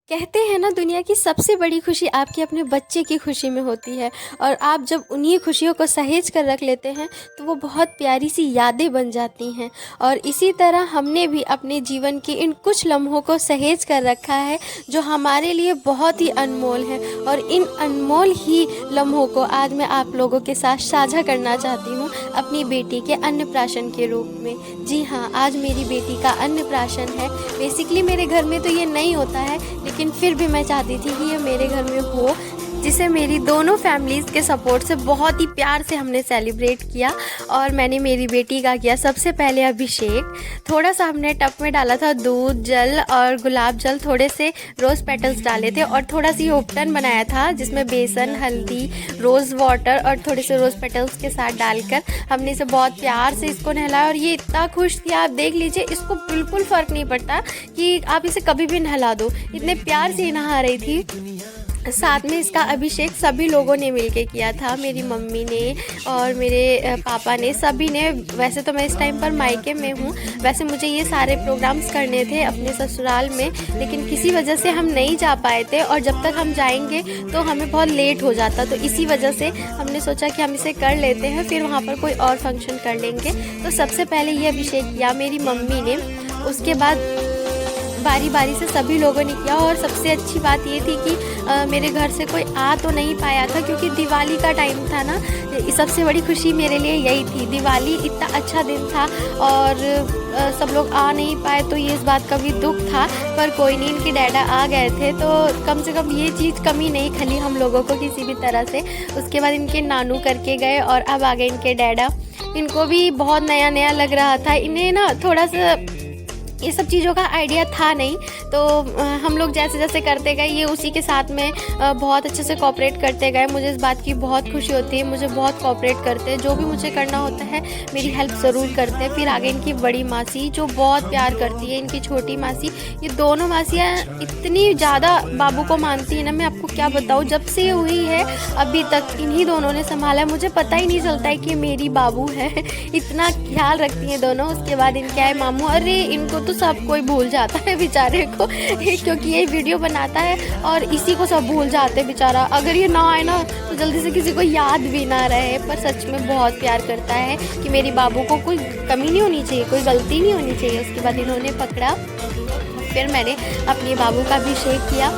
कहते हैं ना, दुनिया की सबसे बड़ी खुशी आपके अपने बच्चे की खुशी में होती है। और आप जब उन्हीं खुशियों को सहेज कर रख लेते हैं तो वो बहुत प्यारी सी यादें बन जाती हैं। और इसी तरह हमने भी अपने जीवन के इन कुछ लम्हों को सहेज कर रखा है जो हमारे लिए बहुत ही अनमोल है। और इन अनमोल ही लम्हों को आज मैं आप लोगों के साथ साझा करना चाहती हूँ अपनी बेटी के अन्नप्राशन के रूप में। जी हाँ, आज मेरी बेटी का अन्नप्राशन है। बेसिकली मेरे घर में तो ये नहीं होता है, लेकिन फिर भी मैं चाहती थी कि ये मेरे घर में हो, जिसे मेरी दोनों फैमिलीज़ के सपोर्ट से बहुत ही प्यार से हमने सेलिब्रेट किया। और मैंने मेरी बेटी का किया सबसे पहले अभिषेक। थोड़ा सा हमने टब में डाला था दूध, जल और गुलाब जल, थोड़े से रोज़ पेटल्स डाले थे और थोड़ा सी उपटन बनाया था जिसमें बेसन, हल्दी, रोज़ वाटर और थोड़े से रोज़ पेटल्स के साथ डालकर हमने इसे बहुत प्यार से इसको नहलाया। और ये इतना खुश थी, आप देख लीजिए, इसको बिल्कुल फ़र्क नहीं पड़ता कि आप इसे कभी भी नहला दो, इतने प्यार से नहा रही थी। साथ में इसका अभिषेक सभी लोगों ने मिलके किया था, मेरी मम्मी ने और मेरे पापा ने, सभी ने। वैसे तो मैं इस टाइम पर मायके में हूँ, वैसे मुझे ये सारे प्रोग्राम्स करने थे अपने ससुराल में, लेकिन किसी वजह से हम नहीं जा पाए थे और जब तक हम जाएंगे तो हमें बहुत लेट हो जाता। तो इसी वजह से हमने सोचा कि हम इसे कर लेते हैं, फिर वहाँ पर कोई और फंक्शन कर लेंगे। तो सबसे पहले ये अभिषेक किया मेरी मम्मी ने, उसके बाद बारी बारी से सभी लोगों ने किया। और सबसे अच्छी बात ये थी कि मेरे घर से कोई आ तो नहीं पाया था क्योंकि दिवाली का टाइम था ना। सबसे बड़ी खुशी मेरे लिए यही थी, दिवाली इतना अच्छा दिन था और सब लोग आ नहीं पाए, तो ये इस बात का भी दुख था। पर कोई नहीं, इनके डैडा आ गए थे तो कम से कम ये चीज़ कमी नहीं खली हम लोगों को किसी भी तरह से। उसके बाद इनके नानू करके गए और अब आ गए इनके डैडा। इनको भी बहुत नया नया लग रहा था, इन्हें ना थोड़ा सा ये सब चीज़ों का आइडिया था नहीं, तो हम लोग जैसे जैसे करते गए ये उसी के साथ में बहुत अच्छे से कोऑपरेट करते गए। मुझे इस बात की बहुत खुशी होती है, मुझे बहुत कोऑपरेट करते हैं, जो भी मुझे करना होता है मेरी हेल्प ज़रूर करते हैं। फिर आगे इनकी बड़ी मासी जो बहुत प्यार करती है, इनकी छोटी मासी, ये दोनों मासियाँ इतनी ज़्यादा बाबू को मानती है ना, मैं आपको क्या बताऊँ। जब से ये हुई है अभी तक इन्हीं दोनों ने संभाला है, मुझे पता ही नहीं चलता है कि मेरी बाबू है, इतना ख्याल रखती हैं दोनों। उसके बाद इनके आए मामू, अरे इनको तो सब कोई भूल जाता है बेचारे को क्योंकि ये वीडियो बनाता है और इसी को सब भूल जाते हैं बेचारा। अगर ये ना आए ना तो जल्दी से किसी को याद भी ना रहे। पर सच में बहुत प्यार करता है कि मेरी बाबू को कोई कमी नहीं होनी चाहिए, कोई गलती नहीं होनी चाहिए। उसके बाद इन्होंने पकड़ा, फिर मैंने अपने बाबू का अभिषेक किया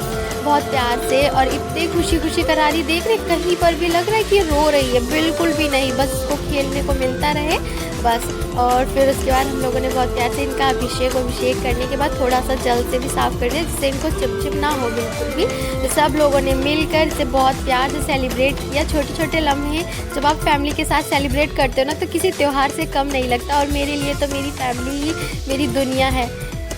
बहुत प्यार से। और इतनी खुशी खुशी करा रही, देख रहे कहीं पर भी लग रहा है कि रो रही है, बिल्कुल भी नहीं, बस उसको खेलने को मिलता रहे बस। और फिर उसके बाद हम लोगों ने बहुत प्यार से इनका अभिषेक करने के बाद थोड़ा सा जल से भी साफ़ कर दिया जिससे इनको चिपचिप ना हो बिल्कुल भी। तो सब लोगों ने मिलकर इसे बहुत प्यार से सेलिब्रेट किया। छोटे छोटे लम्हे जब आप फैमिली के साथ सेलिब्रेट करते हो ना, तो किसी त्यौहार से कम नहीं लगता। और मेरे लिए तो मेरी फैमिली ही मेरी दुनिया है,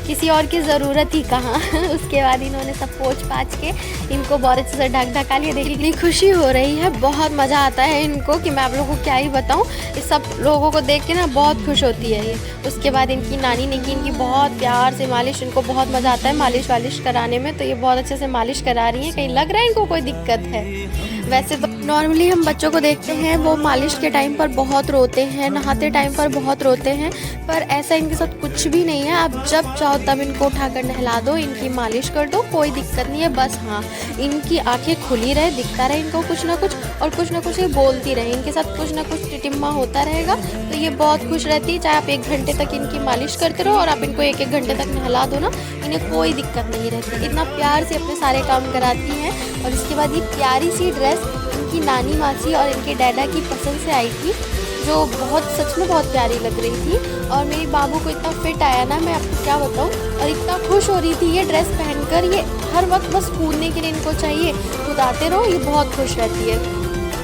किसी और की ज़रूरत ही कहाँ। उसके बाद इन्होंने सब पोंछ पाछ के इनको बहुत अच्छे से ढक ढका लिया। देखिए इतनी खुशी हो रही है, बहुत मज़ा आता है इनको कि मैं आप लोगों को क्या ही बताऊँ। इस सब लोगों को देख के ना बहुत खुश होती है ये। उसके बाद इनकी नानी ने की इनकी बहुत प्यार से मालिश, इनको बहुत मज़ा आता है मालिश वालिश कराने में, तो ये बहुत अच्छे से मालिश करा रही हैं। कहीं लग रहा है इनको कोई दिक्कत है। वैसे तो नॉर्मली हम बच्चों को देखते हैं वो मालिश के टाइम पर बहुत रोते हैं, नहाते टाइम पर बहुत रोते हैं, पर ऐसा इनके साथ कुछ भी नहीं है। आप जब चाहो तब इनको उठाकर नहला दो, इनकी मालिश कर दो, कोई दिक्कत नहीं है। बस हाँ, इनकी आंखें खुली रहे, दिखता रहे इनको कुछ ना कुछ, और कुछ ना कुछ ये बोलती रहे, इनके साथ कुछ ना कुछ टिटिम्मा होता रहेगा, तो ये बहुत खुश रहती है। चाहे आप 1 घंटे तक इनकी मालिश करते रहो और आप इनको 1-1 घंटे तक नहला दो ना, इन्हें कोई दिक्कत नहीं रहती। इतना प्यार से अपने सारे काम कराती हैं। और इसके बाद ये प्यारी सी ड्रेस इनकी नानी मासी और इनके डैडा की पसंद से आई थी, जो बहुत सच में बहुत प्यारी लग रही थी। और मेरी बाबू को इतना फिट आया ना, मैं आपको क्या बताऊँ। और इतना खुश हो रही थी ये ड्रेस पहनकर, ये हर वक्त बस कूदने के लिए इनको चाहिए, कूदाते रहो, ये बहुत खुश रहती है।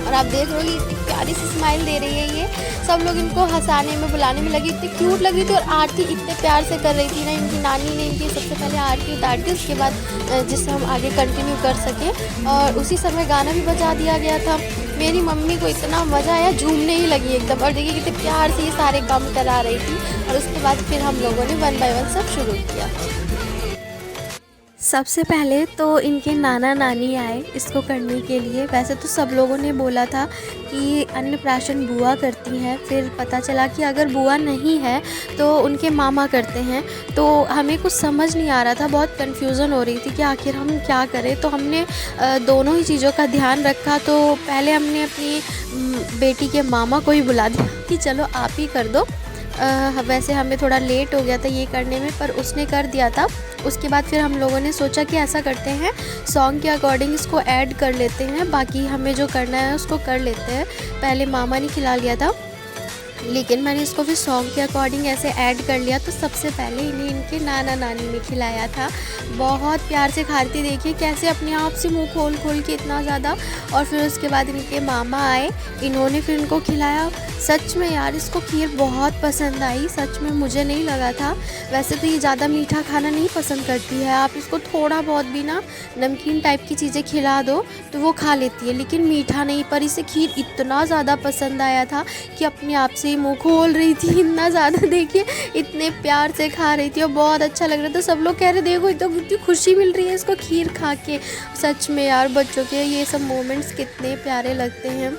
और आप देख रहे हो ये इतनी प्यारी सी स्माइल दे रही है। ये सब लोग इनको हंसाने में बुलाने में लगी, इतनी क्यूट लग रही थी। और आरती इतने प्यार से कर रही थी ना, इनकी नानी ने इनकी सबसे पहले आरती उतार दी, उसके बाद जिससे हम आगे कंटिन्यू कर सकें। और उसी समय गाना भी बजा दिया गया था। मेरी मम्मी को इतना मज़ा आया, झूमने ही लगी एकदम। और देखिए कितने प्यार से ये सारे काम करा रही थी। और उसके बाद फिर हम लोगों ने 1 बाय 1 सब शुरू किया। सबसे पहले तो इनके नाना नानी आए इसको करने के लिए। वैसे तो सब लोगों ने बोला था कि अन्नप्राशन बुआ करती हैं, फिर पता चला कि अगर बुआ नहीं है तो उनके मामा करते हैं। तो हमें कुछ समझ नहीं आ रहा था, बहुत कन्फ्यूज़न हो रही थी कि आखिर हम क्या करें। तो हमने दोनों ही चीज़ों का ध्यान रखा। तो पहले हमने अपनी बेटी के मामा को ही बुला दिया कि चलो आप ही कर दो। वैसे हमें थोड़ा लेट हो गया था ये करने में, पर उसने कर दिया था। उसके बाद फिर हम लोगों ने सोचा कि ऐसा करते हैं, सॉन्ग के अकॉर्डिंग इसको ऐड कर लेते हैं, बाकी हमें जो करना है उसको कर लेते हैं। पहले मामा ने खिला लिया था, लेकिन मैंने इसको फिर सॉन्ग के अकॉर्डिंग ऐसे ऐड कर लिया। तो सबसे पहले इन्हें इनके नाना नानी ने खिलाया था। बहुत प्यार से खा रही थी, देखिए कैसे अपने आप से मुंह खोल खोल के इतना ज़्यादा। और फिर उसके बाद इनके मामा आए, इन्होंने फिर इनको खिलाया। सच में यार इसको खीर बहुत पसंद आई, सच में मुझे नहीं लगा था। वैसे तो ये ज़्यादा मीठा खाना नहीं पसंद करती है, आप इसको थोड़ा बहुत भी ना नमकीन टाइप की चीज़ें खिला दो तो वो खा लेती है, लेकिन मीठा नहीं। पर इसे खीर इतना ज़्यादा पसंद आया था कि अपने आप से मुंह खोल रही थी इतना ज़्यादा, देखिए इतने प्यार से खा रही थी और बहुत अच्छा लग रहा था। सब लोग कह रहे देखो तो कितनी खुशी मिल रही है इसको खीर खा के। सच में यार बच्चों के ये सब मोमेंट्स कितने प्यारे लगते हैं।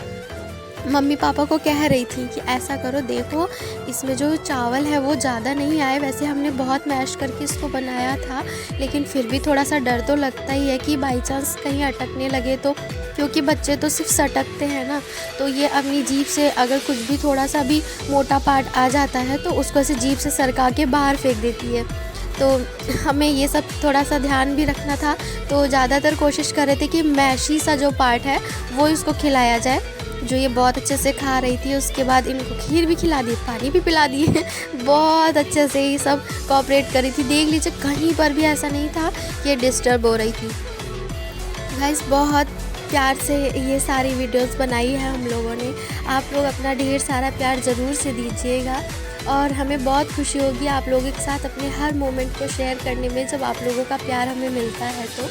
मम्मी पापा को कह रही थी कि ऐसा करो, देखो इसमें जो चावल है वो ज़्यादा नहीं आए। वैसे हमने बहुत मैश करके इसको बनाया था, लेकिन फिर भी थोड़ा सा डर तो लगता ही है कि बाई चांस कहीं अटकने लगे तो, क्योंकि बच्चे तो सिर्फ सटकते हैं ना। तो ये अपनी जीभ से अगर कुछ भी थोड़ा सा भी मोटा पार्ट आ जाता है तो उसको ऐसे जीभ से सरका के बाहर फेंक देती है। तो हमें ये सब थोड़ा सा ध्यान भी रखना था। तो ज़्यादातर कोशिश कर रहे थे कि मैशी सा जो पार्ट है वो इसको खिलाया जाए, जो ये बहुत अच्छे से खा रही थी। उसके बाद इनको खीर भी खिला दी, पानी भी पिला दिए बहुत अच्छे से ये सब कोऑपरेट कर रही थी। देख लीजिए कहीं पर भी ऐसा नहीं था कि ये डिस्टर्ब हो रही थी। गाइस बहुत प्यार से ये सारी वीडियोस बनाई है हम लोगों ने। आप लोग अपना ढेर सारा प्यार ज़रूर से दीजिएगा और हमें बहुत खुशी होगी आप लोगों के साथ अपने हर मोमेंट को शेयर करने में, जब आप लोगों का प्यार हमें मिलता है। तो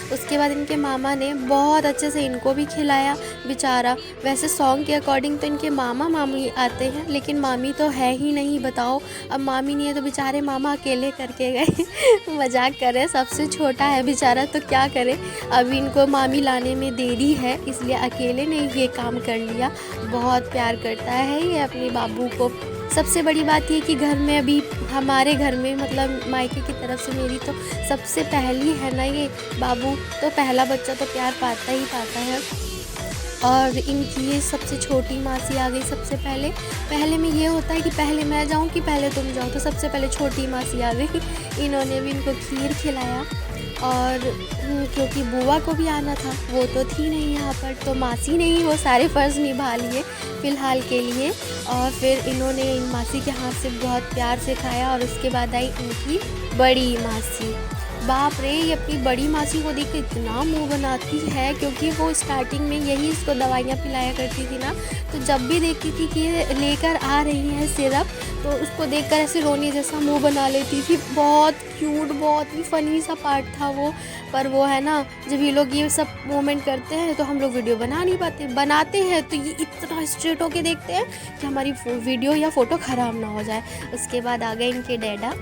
उसके बाद इनके मामा ने बहुत अच्छे से इनको भी खिलाया बेचारा। वैसे सॉन्ग के अकॉर्डिंग तो इनके मामा मामी आते हैं, लेकिन मामी तो है ही नहीं, बताओ। अब मामी नहीं है तो बेचारे मामा अकेले करके गए मजाक कर रहे हैं, सबसे छोटा है बेचारा तो क्या करे। अभी इनको मामी लाने में देरी है, इसलिए अकेले ने ये काम कर लिया। बहुत प्यार करता है ये अपने बाबू को। सबसे बड़ी बात ये कि घर में अभी हमारे घर में मतलब मायके की तरफ से मेरी तो सबसे पहली है ना ये बाबू, तो पहला बच्चा तो प्यार पाता ही पाता है। और इनकी ये सबसे छोटी मासी आ गई सबसे पहले में ये होता है कि पहले मैं जाऊँ कि पहले तुम जाओ, तो सबसे पहले छोटी मासी आ गई। इन्होंने भी इनको खीर खिलाया। और क्योंकि बुआ को भी आना था, वो तो थी नहीं यहाँ पर, तो मासी ने ही वो सारे फ़र्ज़ निभा लिए फ़िलहाल के लिए। और फिर इन्होंने इन मासी के हाथ से बहुत प्यार से खाया। और उसके बाद आई इनकी बड़ी मासी। बाप रे, ये अपनी बड़ी मासी को देख के इतना मुंह बनाती है, क्योंकि वो स्टार्टिंग में यही इसको दवाइयाँ पिलाया करती थी ना। तो जब भी देखती थी कि ये लेकर आ रही है सिरप, तो उसको देखकर ऐसे रोने जैसा मुंह बना लेती थी। बहुत क्यूट, बहुत ही फ़नी सा पार्ट था वो। पर वो है ना, जब ये लोग ये सब मोमेंट करते हैं तो हम लोग वीडियो बना नहीं पाते, बनाते हैं तो ये इतना स्ट्रेट होके देखते हैं कि हमारी वीडियो या फ़ोटो ख़राब ना हो जाए। उसके बाद आ गए इनके डैडा,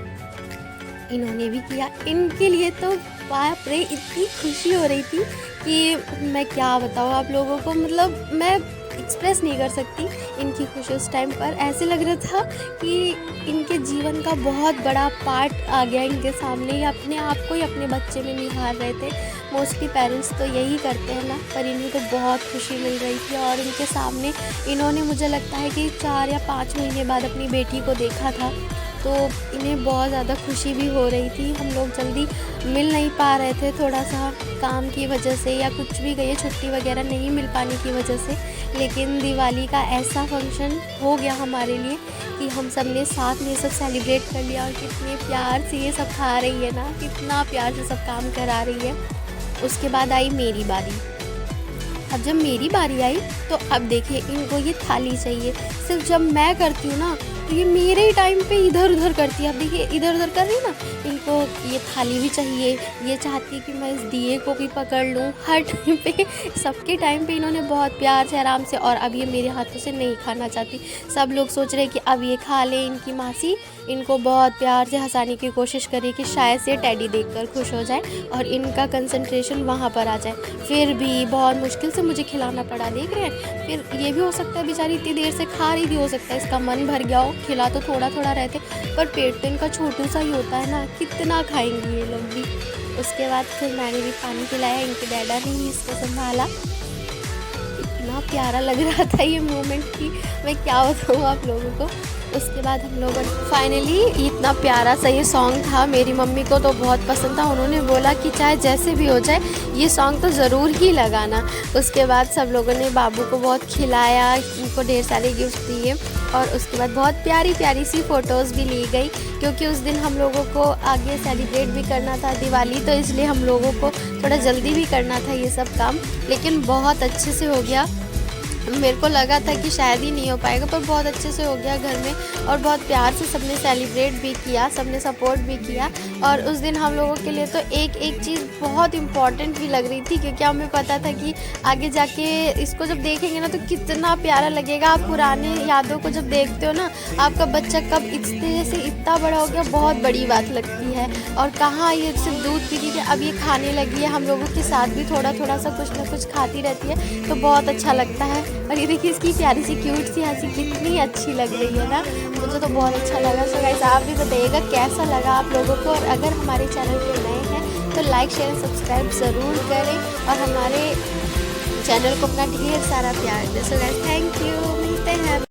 इन्होंने भी किया। इनके लिए तो बाप रे इतनी खुशी हो रही थी कि मैं क्या बताऊँ आप लोगों को, मतलब मैं एक्सप्रेस नहीं कर सकती इनकी खुशी। उस टाइम पर ऐसे लग रहा था कि इनके जीवन का बहुत बड़ा पार्ट आ गया इनके सामने, ये अपने आप को ही अपने बच्चे में निहार रहे थे। मोस्टली पेरेंट्स तो यही करते हैं ना, पर इन्हें तो बहुत खुशी मिल रही थी। और इनके सामने इन्होंने मुझे लगता है कि 4 या 5 महीने बाद अपनी बेटी को देखा था, तो इन्हें बहुत ज़्यादा खुशी भी हो रही थी। हम लोग जल्दी मिल नहीं पा रहे थे, थोड़ा सा काम की वजह से या कुछ भी कहिए, छुट्टी वगैरह नहीं मिल पाने की वजह से। लेकिन दिवाली का ऐसा फंक्शन हो गया हमारे लिए कि हम सब ने साथ में सब सेलिब्रेट कर लिया। और कितने प्यार से ये सब खा रही है ना, कितना प्यार से सब काम करा रही है। उसके बाद आई मेरी बारी। अब जब मेरी बारी आई तो अब देखिए इनको ये थाली चाहिए। सिर्फ जब मैं करती हूँ ना तो ये मेरे ही टाइम पे इधर उधर करती है। अब देखिए इधर उधर कर रही है ना, इनको ये थाली भी चाहिए। ये चाहती है कि मैं इस दिए को भी पकड़ लूँ हर टाइम पे। सबके टाइम पे इन्होंने बहुत प्यार से आराम से, और अब ये मेरे हाथों से नहीं खाना चाहती। सब लोग सोच रहे हैं कि अब ये खा ले इनकी मासी, इनको बहुत प्यार से हंसाने की कोशिश करी कि शायद से टेडी देखकर खुश हो जाए और इनका कंसंट्रेशन वहाँ पर आ जाए। फिर भी बहुत मुश्किल से मुझे खिलाना पड़ा, देख रहे हैं। फिर ये भी हो सकता है बेचारी इतनी देर से खा रही थी, हो सकता है इसका मन भर गया हो, खिला तो थोड़ा थोड़ा रहते पर पेट तो इनका छोटू सा ही होता है ना, कितना खाएंगी ये लोग भी। उसके बाद फिर मैंने भी पानी पिलाया, इनके डैडा ने ही इसको संभाला। इतना प्यारा लग रहा था ये मोमेंट कि मैं क्या बताऊँ आप लोगों को। उसके बाद हम लोगों ने फाइनली, इतना प्यारा सा ये सॉन्ग था, मेरी मम्मी को तो बहुत पसंद था। उन्होंने बोला कि चाहे जैसे भी हो जाए ये सॉन्ग तो ज़रूर ही लगाना। उसके बाद सब लोगों ने बाबू को बहुत खिलाया, इनको ढेर सारे गिफ्ट दिए और उसके बाद बहुत प्यारी प्यारी सी फ़ोटोज़ भी ली गई, क्योंकि उस दिन हम लोगों को आगे सेलिब्रेट भी करना था दिवाली, तो इसलिए हम लोगों को थोड़ा जल्दी भी करना था ये सब काम। लेकिन बहुत अच्छे से हो गया। मेरे को लगा था कि शायद ही नहीं हो पाएगा, पर बहुत अच्छे से हो गया घर में और बहुत प्यार से सबने सेलिब्रेट भी किया, सबने सपोर्ट भी किया। और उस दिन हम लोगों के लिए तो एक एक चीज़ बहुत इम्पॉर्टेंट भी लग रही थी, क्योंकि हमें पता था कि आगे जाके इसको जब देखेंगे ना तो कितना प्यारा लगेगा। आप पुराने यादों को जब देखते हो ना, आपका बच्चा कब इतने से इतना बड़ा हो गया, बहुत बड़ी बात लगती है। और कहाँ ये सिर्फ दूध पीती थी, अब ये खाने लगी है, हम लोगों के साथ भी थोड़ा थोड़ा सा कुछ ना कुछ खाती रहती है, तो बहुत अच्छा लगता है। और ये देखिए इसकी प्यारी सी क्यूट सी हंसी कितनी अच्छी लग रही है ना, मुझे तो बहुत अच्छा लगा। सो गाइस आप भी बताइएगा कैसा लगा आप लोगों को, और अगर हमारे चैनल पे नए हैं तो लाइक शेयर सब्सक्राइब ज़रूर करें और हमारे चैनल को अपना ढेर सारा प्यार दें। सो गाइस थैंक यू, मिलते हैं।